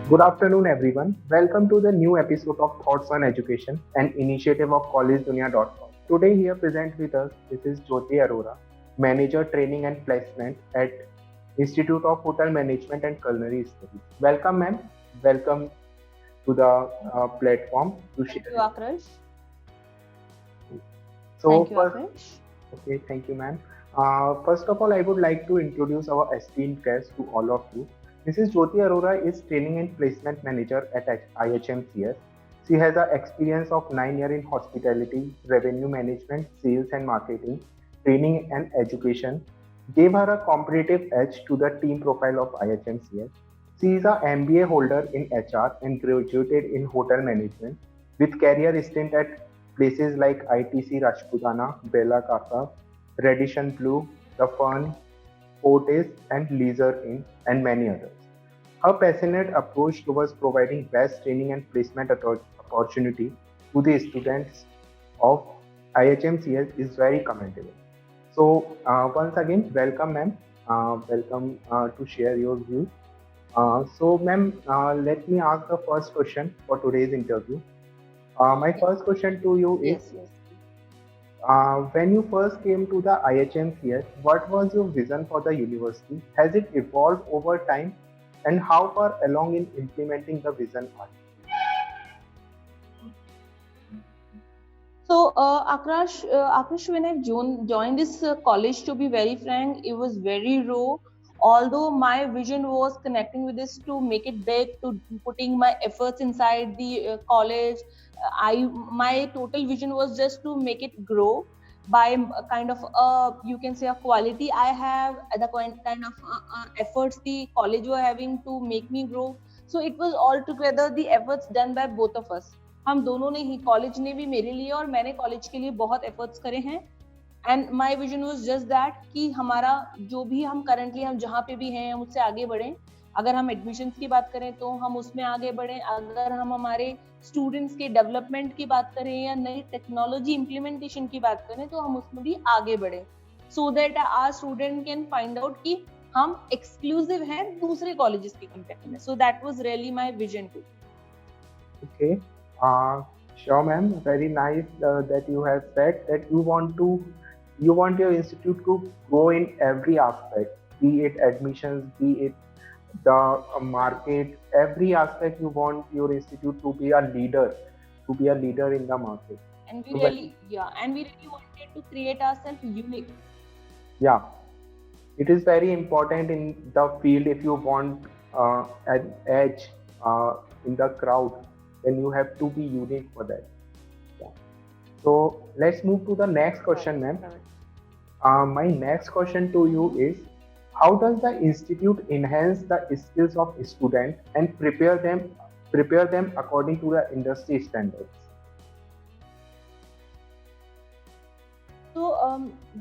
Good afternoon, everyone. Welcome to the new episode of Thoughts on Education, an initiative of collegedunia.com. Today, here present with us, this is Jyoti Arora, Manager Training and Placement at Institute of Hotel Management and Culinary Studies. Welcome, ma'am. Welcome to the platform to Thank share you, your. Akrish. So, Thank you, first, Akrish. okay, thank you, ma'am. First of all, I would like to introduce our esteemed guest to all of you. Mrs. Jyoti Arora is Training and Placement Manager at IHMCS. She has an experience of 9 years in hospitality, revenue management, sales and marketing, training and education. Gave her a competitive edge to the team profile of IHMCS. She is a MBA holder in HR and graduated in hotel management with career stint at places like ITC Rajputana, Bella Casa, Radisson Blue, The Fern, Fortis, and Leisure Inn, and many others. Her passionate approach towards providing best training and placement opportunity to the students of IHMCS is very commendable. So, once again, welcome, ma'am. Welcome to share your views. Ma'am, let me ask the first question for today's interview. My Yeah. first question to you is Yes, yes. when you first came to the IHMCS, what was your vision for the university? Has it evolved over time? And how far along in implementing the vision are So, Akrish, when I joined this college, to be very frank, it was very raw. Although my vision was connecting with this to make it big, to putting my efforts inside the college, I my total vision was just to make it grow by kind of you can say a quality I have, the kind of efforts the college were having to make me grow. So it was all together the efforts done by both of us. हम दोनों ने ही college ने भी मेरे लिए और मैंने college के लिए बहुत एफर्ट्स करे हैं and my vision was just that कि हमारा जो भी हम करंटली हम जहाँ पे भी हैं हम उससे आगे बढ़ें. अगर हम एडमिशन की बात करें तो हम उसमें आगे बढ़ें. अगर हम हमारे स्टूडेंट्स के डेवलपमेंट की बात करें या नई टेक्नोलॉजी इम्प्लीमेंटेशन की बात करें तो हम उसमें भी आगे बढ़ें so that our student can find out कि हम एक्सक्लूसिव हैं दूसरे कॉलेजेस के कंपेयर में. So that was really my vision too. okay? Sure, ma'am. Very nice that you have said that you want your institute to grow in every aspect, be it admissions, be it the market, every aspect you want your institute to be a leader in the market. And we So, really and we really wanted to create ourselves unique. yeah, it is very important in the field if you want an edge in the crowd, then you have to be unique for that. Yeah. So let's move to the next question, Correct, ma'am. correct. My next question to you is how does the institute enhance the skills of students and prepare them according to the industry standards? So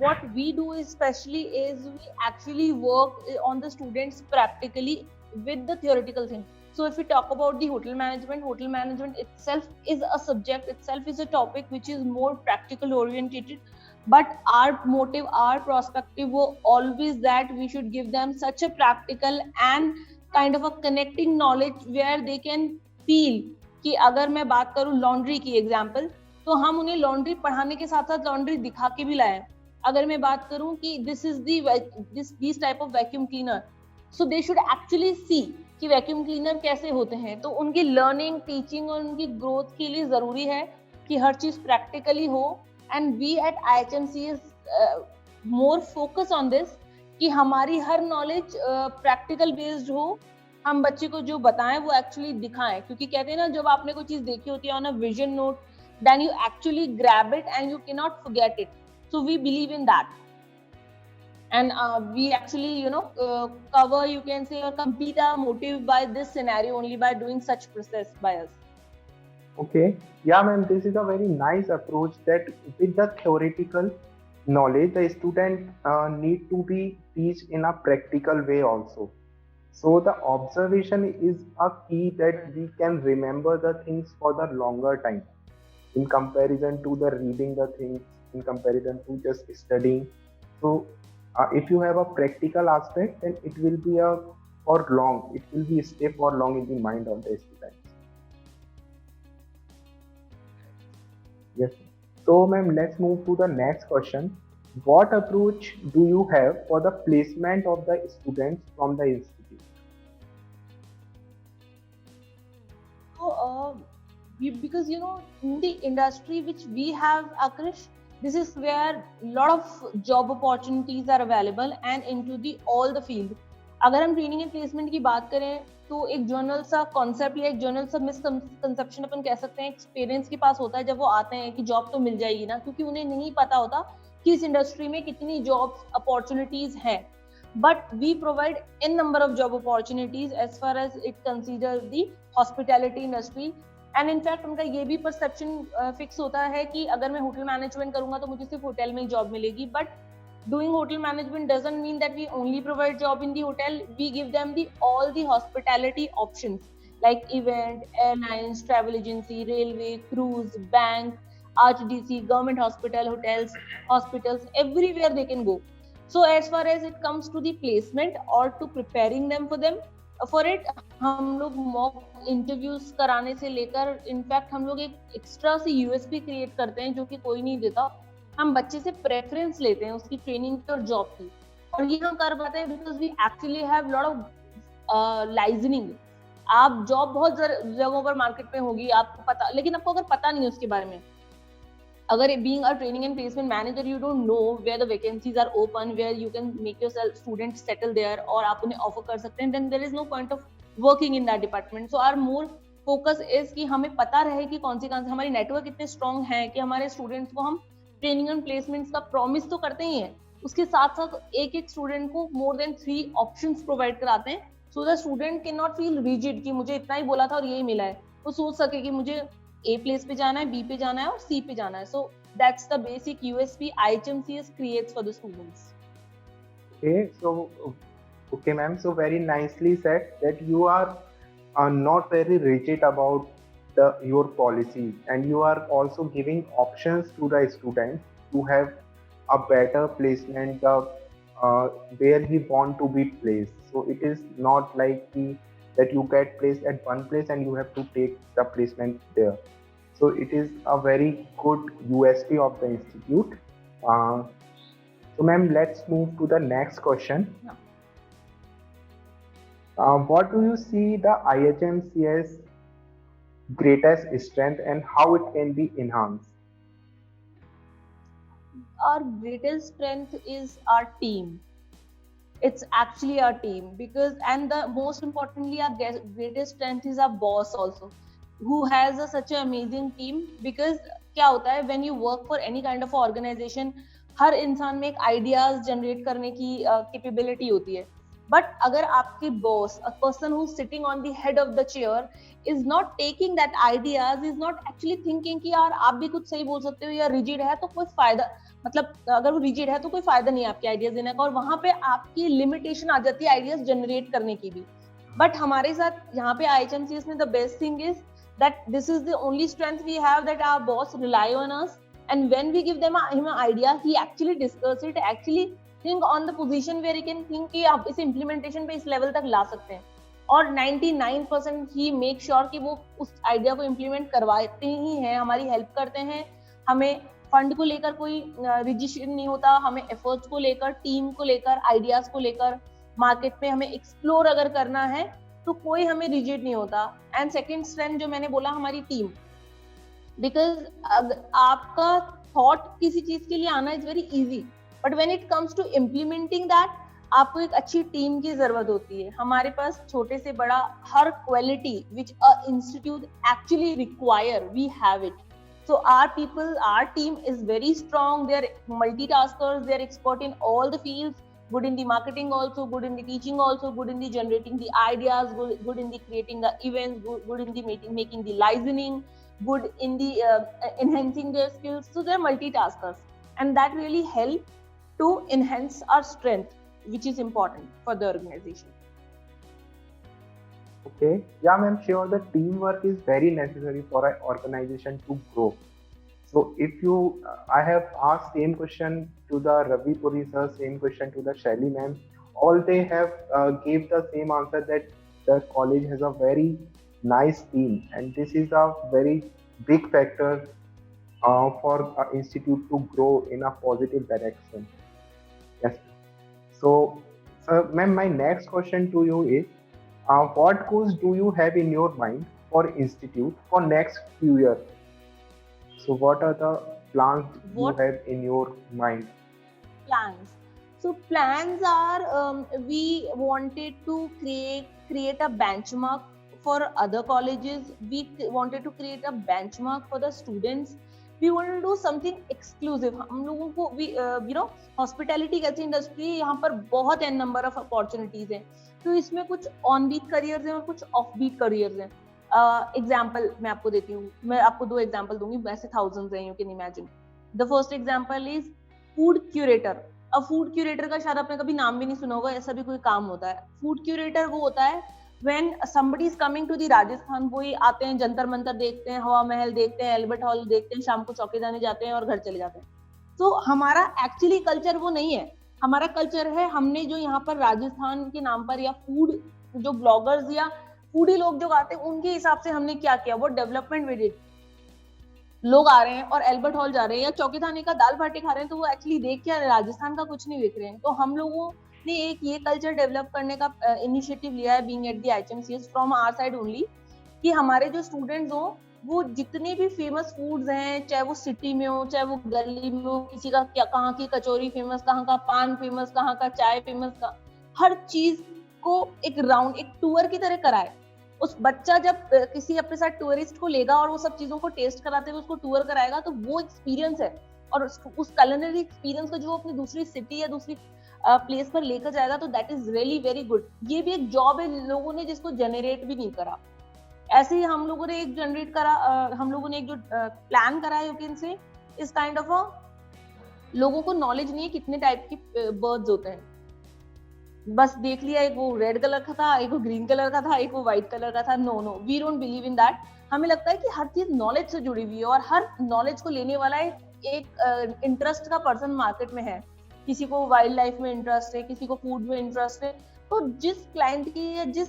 what we do especially is we actually work on the students practically with the theoretical thing. So if we talk about the hotel management itself is a subject, itself is a topic which is more practical orientated. But our motive, our perspective were always that we should give them such a practical and kind of a connecting knowledge where they can feel कि अगर मैं बात करूँ laundry की example तो हम उन्हें laundry पढ़ाने के साथ साथ लॉन्ड्री दिखा के भी लाए. अगर मैं बात करूं कि this is this type of vacuum cleaner so they should actually see कि वैक्यूम क्लीनर कैसे होते हैं. तो उनकी लर्निंग टीचिंग और उनकी ग्रोथ के लिए जरूरी है कि हर चीज प्रैक्टिकली हो. And we at IHMC is more focus on this कि हमारी हर नॉलेज प्रैक्टिकल बेस्ड हो. हम बच्चे को जो बताएं वो एक्चुअली दिखाएं क्योंकि कहते हैं ना जब आपने कोई चीज देखी होती है on a vision note then you actually grab it and you cannot forget it. So we believe in that. And we actually cover, you can say, or complete our motive by this scenario only by doing such process by us. Okay. Yeah, ma'am, this is a very nice approach that with the theoretical knowledge, the student need to be teach in a practical way also. So the observation is a key that we can remember the things for the longer time in comparison to the reading the things, in comparison to just studying. So if you have a practical aspect, then it will be a for long. It will be stay for long in the mind of the students. Yes. So, ma'am, let's move to the next question. What approach do you have for the placement of the students from the institute? So, because in the industry which we have, Akrish, this is where a lot of job opportunities are available and into the all the field. अगर हम training and placement की बात करें तो एक journal सा concept या एक जर्नल सा मिसकंसेप्शन अपन कह सकते हैं एक्सपीरियंस के पास होता है जब वो आते हैं कि जॉब तो मिल जाएगी ना, क्योंकि उन्हें नहीं पता होता कि इस इंडस्ट्री में कितनी जॉब अपॉर्चुनिटीज हैं. But we provide n number of job opportunities as far as it considers the hospitality industry. And in fact उनका ये भी परसेप्शन फिक्स होता है कि अगर मैं होटल मैनेजमेंट करूंगा तो मुझे सिर्फ होटल में ही जॉब मिलेगी. But doing hotel management doesn't mean that we only provide job in the hotel. We give them all the hospitality options like event, airlines, travel agency, railway, cruise, bank, RTDC, government hospital, hospitals, everywhere they can go. So as far as it comes to the placement or to preparing them for it, हम लोग mock interviews कराने से लेकर in fact हम लोग एक extra से USP create करते हैं जो कि कोई नहीं देता. हम बच्चे से प्रेफरेंस लेते हैं उसकी ट्रेनिंग की और जॉब की, और ये हम कर पाते हैं because we actually have lot of liaisoning. आप जॉब बहुत जगहों पर मार्केट में होगी, आपको पता, लेकिन आपको अगर पता नहीं है उसके बारे में, अगर being a training and placement manager you don't know where the vacancies are open, where you can make yourself students settle there और आप उन्हें ऑफर कर सकते हैं, then there is no point of working in that department. So our more focus is कि हमें पता रहे कि कौन सी हमारी नेटवर्क इतने स्ट्रॉन्ग है कि हमारे स्टूडेंट्स को हम ट्रेनिंग एंड प्लेसमेंट्स का प्रॉमिस तो करते ही हैं, उसके साथ साथ एक एक स्टूडेंट को मोर देन 3 ऑप्शंस प्रोवाइड कराते हैं, so the student can not feel rigid कि मुझे इतना ही बोला था और यही मिला है. वो सोच सके कि मुझे A प्लेस पे जाना है, B पे जाना है और C पे जाना है. So that's the basic USP IHMCS creates for the students. Okay, ma'am. So very nicely said that you are not very rigid about your policy, and you are also giving options to the students to have a better placement where he want to be placed. So it is not like that you get placed at one place and you have to take the placement there. So it is a very good USP of the institute. So ma'am, let's move to the next question. Yeah. What do you see the IHMCS greatest strength and how it can be enhanced? Our greatest strength is our team. It's actually our team, because and the most importantly our greatest strength is our boss also, who has such an amazing team. Because क्या होता है when you work for any kind of organization, हर इंसान में एक ideas generate करने की capability होती है. But अगर आपके boss, a person who's sitting on the head of the chair, is not taking that ideas, is not actually thinking कि यार आप भी कुछ सही बोल सकते हो या rigid है तो कोई फायदा, मतलब अगर वो रिजिड है तो कोई फायदा नहीं है आपके आइडियाज देने का, और वहां पे आपकी लिमिटेशन आ जाती है आइडियाज जनरेट करने की भी. बट हमारे साथ यहाँ पे IHMCS में the best thing is that this is the only strength we have, that our boss rely on us, and when we give them him idea he actually discuss it, actually think on the position where he can think कि आप इस implementation पे इस level तक ला सकते हैं, और 99% ही make sure कि वो उस आइडिया को इम्प्लीमेंट करवाते ही हैं, हमारी हेल्प करते हैं. हमें फंड को लेकर कोई रिजिशन नहीं होता, हमें एफर्ट्स को लेकर, टीम को लेकर, आइडियाज को लेकर, मार्केट में हमें एक्सप्लोर अगर करना है तो कोई हमें रिजिड नहीं होता. एंड सेकंड स्ट्रेंथ जो मैंने बोला, हमारी टीम, बिकॉज आपका थॉट किसी चीज के लिए आना is very easy, but when it comes to implementing that आपको एक अच्छी टीम की जरूरत होती है. हमारे पास छोटे से बड़ा हर quality which a institute actually require, we have it. So our people, our team is very strong. They are multitaskers. They are expert in all the fields. Good in the marketing also, good in the teaching also, good in the generating the ideas, good in the creating the events, good in the making the licensing, good in the enhancing their skills. So they are multitaskers, and that really help to enhance our strength, which is important for the organization. Okay, yeah, ma'am, sure. The teamwork is very necessary for an organization to grow. So if you, I have asked same question to the Ravi Puri sir, same question to the Shelly ma'am. all they have gave the same answer that the college has a very nice team, and this is a very big factor for institute to grow in a positive direction. Yes. So, ma'am, my next question to you is, what goals do you have in your mind for institute for next few years? So, what are the plans you What have in your mind? plans? So plans are, we wanted to create a benchmark for other colleges. We wanted to create a benchmark for the students. We wanted to do something exclusive. हम लोगों को we hospitality कैसी industry है, यहाँ पर बहुत n number of opportunities हैं. तो इसमें कुछ ऑन बीट करियर्स हैं और कुछ ऑफ बीट करियर्स हैं. एग्जाम्पल मैं आपको देती हूँ. मैं आपको 2 एग्जाम्पल दूंगी, वैसे thousands हैं, you can imagine. The first example is food curator. अब फूड क्यूरेटर का शायद आपने कभी नाम भी नहीं सुना होगा, ऐसा भी कोई काम होता है. फूड क्यूरेटर वो होता है when somebody is coming to the Rajasthan, वो ही आते हैं, जंतर मंतर देखते हैं, हवा महल देखते हैं, एल्बर्ट हॉल देखते हैं, शाम को चौकीदानी जाते हैं और घर चले जाते हैं. तो हमारा एक्चुअली कल्चर वो नहीं है. हमारा कल्चर है, हमने जो यहाँ पर राजस्थान के नाम पर या फूड जो ब्लॉगर्स या फूडी लोग जो आते हैं उनके हिसाब से हमने क्या किया, वो डेवलपमेंट विद इट. लोग आ रहे हैं और एल्बर्ट हॉल जा रहे हैं या चौकी थाने का दाल बाटी खा रहे हैं, तो वो एक्चुअली देख के राजस्थान का कुछ नहीं देख रहे हैं. तो हम लोगों ने एक ये कल्चर डेवलप करने का इनिशिएटिव लिया है, being at the HMCS from our side only, कि हमारे जो स्टूडेंट्स हो वो जितने भी फेमस फूड्स हैं, चाहे वो सिटी में हो चाहे वो गली में हो, किसी का क्या, कहाँ की कचौरी फेमस, कहाँ का पान फेमस, कहाँ का चाय फेमस, का हर चीज को एक राउंड, एक टूर की तरह कराए. उस बच्चा जब किसी अपने साथ टूरिस्ट को लेगा और वो सब चीजों को टेस्ट कराते हुए उसको टूर कराएगा, तो वो एक्सपीरियंस है. और उस कलिनरी एक्सपीरियंस को जो वो अपनी दूसरी सिटी या दूसरी प्लेस पर लेकर जाएगा, तो that is really very good. ये भी एक जॉब है लोगों ने जिसको जनरेट भी नहीं करा. ऐसे ही हम लोगों ने एक जनरेट करा, हम लोगों ने एक जो प्लान करा है, यू कैन से इस काइंड ऑफ अ, लोगों को नॉलेज नहीं है कितने टाइप के बर्ड्स होते हैं. बस देख लिया एक वो रेड कलर का था, एक वो ग्रीन कलर का था, एक वो व्हाइट कलर का था. No no, we don't believe in that. हमें लगता है कि हर चीज नॉलेज से जुड़ी हुई है और हर नॉलेज को लेने वाला एक इंटरेस्ट का पर्सन मार्केट में है. किसी को वाइल्ड लाइफ में इंटरेस्ट है, किसी को फूड में इंटरेस्ट है. तो जिस क्लाइंट की या जिस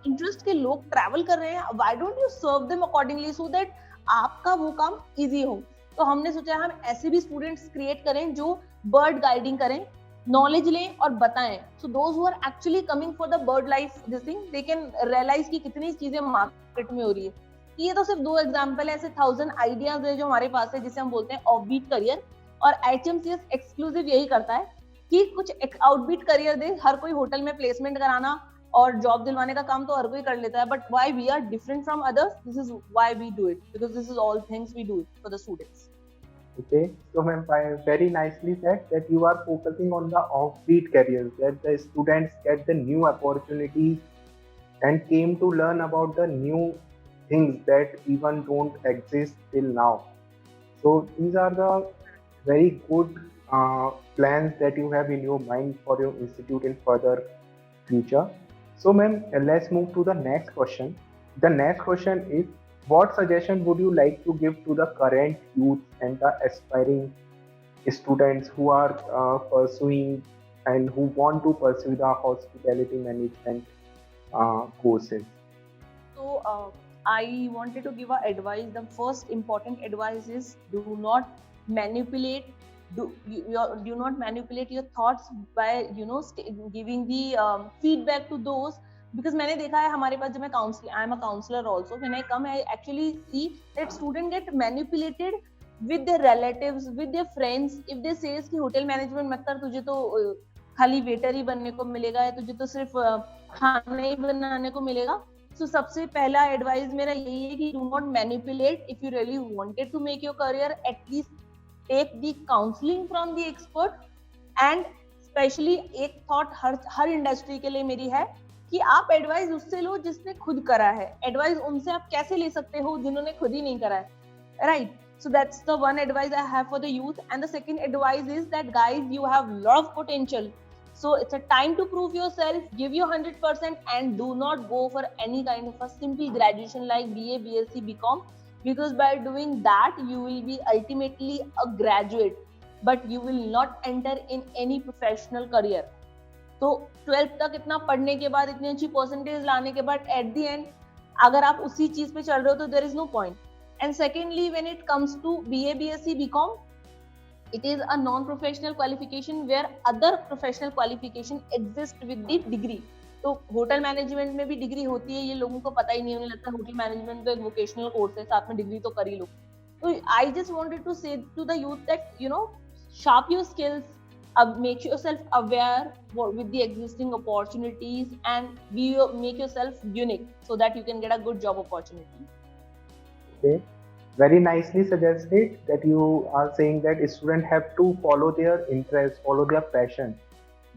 इंटरेस्ट के लोग ट्रैवल कर रहे हैं, why don't you serve them accordingly so that आपका वो काम इजी हो. तो हमने सोचा हम ऐसे भी स्टूडेंट्स क्रिएट करें जो बर्ड गाइडिंग करें, नॉलेज लें और बताएं. So those who are actually coming for the bird life this thing, they can realise कि कितनी चीजें मार्केट में हो रही है. ये तो सिर्फ 2 एग्जांपल है, ऐसे 1000 आइडियाज है जो हमारे पास है, जिसे हम बोलते हैं ऑफबीट करियर. और एचएमसीएस एक्सक्लूसिव यही करता है कि कुछ आउटबीट करियर दे. हर कोई होटल में प्लेसमेंट कराना और जॉब दिलवाने का काम तो हर कोई कर लेता है, but why we are different from others, this is why we do it, because this is all things we do for the students. Okay, so ma'am, very nicely said that you are focusing on the offbeat careers, that the students get the new opportunities and came to learn about the new things that even don't exist till now. So these are the very good plans that you have in your mind for your institute in further future. So ma'am, let's move to the next question. The next question is, what suggestion would you like to give to the current youth and the aspiring students who are pursuing and who want to pursue the hospitality management courses? So I wanted to give a advice. The first important advice is do not manipulate. Do not manipulate your thoughts by giving the feedback to those. Because मैंने देखा है हमारे पास, जब मैं counsellor, I am a counsellor also, when I come I actually see that student get manipulated with their relatives, with their friends. If they says कि hotel management मत कर, तुझे तो खाली वेटर ही बनने को मिलेगा, या तुझे तो सिर्फ खाना ही बनाने को मिलेगा. सो सबसे पहला एडवाइस मेरा यही है कि do not manipulate. If you really wanted to make your career, at least take the counselling from the expert. And specially एक थॉट हर इंडस्ट्री के लिए मेरी है कि आप एडवाइस उससे लो जिसने खुद करा है. एडवाइस उनसे आप कैसे ले सकते हो जिन्होंने खुद ही नहीं करा है, right? So that's the one advice I have for the youth. And the second advice is that guys, you have a lot of potential. So it's a time to prove yourself, give your 100% and do not go for any kind of a simple graduation like BA, BSc, BCom. Because by doing that, you will be ultimately a graduate, but you will not enter in any professional career. तो 12th तक इतना पढ़ने के बाद, इतनी अच्छी percentage लाने के बाद, एट द एंड अगर आप उसी चीज पे चल रहे हो तो there is no point. And secondly, when it comes to BA, BSc, BCom, it is a non-professional qualification where other professional qualification exist with the degree. तो होटल मैनेजमेंट में भी डिग्री होती है, ये लोगों को पता ही नहीं, उन्हें लगता है होटल मैनेजमेंट तो एक वोकेशनल कोर्स है, साथ में डिग्री तो कर ही लो. तो I just wanted to say to the youth that sharp your skills, make yourself aware with the existing opportunities, and make yourself unique so that you can get a good job opportunity. Okay. Very nicely suggested that you are saying that students have to follow their interest, follow their passion.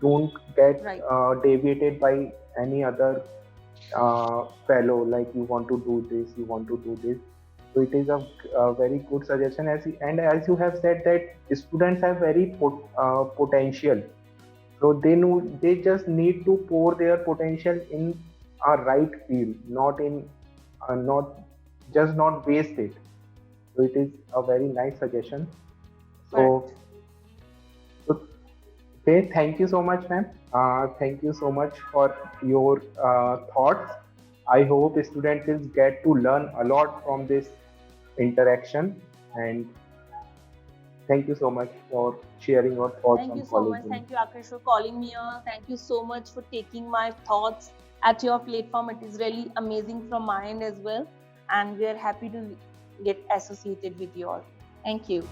Don't get Right. Deviated by any other fellow, like you want to do this, you want to do this. So it is a very good suggestion. And as you have said that students have very potential. So they just need to pour their potential in a right field, not waste it. So it is a very nice suggestion. So, Correct. so okay, thank you so much, ma'am. Thank you so much for your thoughts. I hope students will get to learn a lot from this interaction, and thank you so much for sharing your thoughts Thank on you so college much. life. Thank you, Akash, for calling me on. Thank you so much for taking my thoughts at your platform. It is really amazing from my end as well. And we are happy to get associated with you all. Thank you.